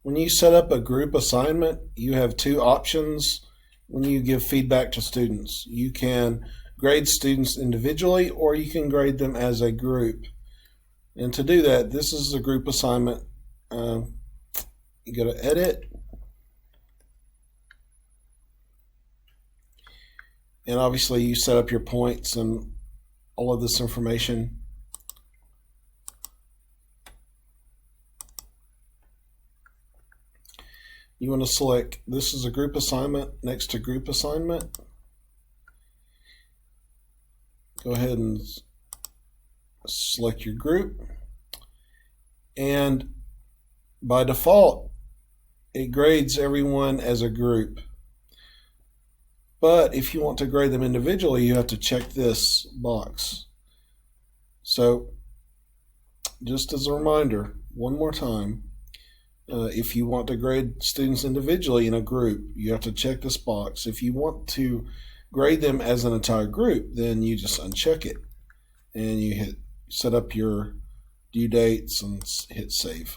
When you set up a group assignment, you have two options when you give feedback to students. You can grade students individually, or you can grade them as a group. And to do that, this is a group assignment. You go to Edit, and obviously you set up your points and all of this information. You want to select, this is a group assignment, next to group assignment. Go ahead and select your group. And by default, it grades everyone as a group. But if you want to grade them individually, you have to check this box. So just as a reminder, one more time, if you want to grade students individually in a group, you have to check this box. If you want to grade them as an entire group, then you just uncheck it and you set up your due dates and hit save.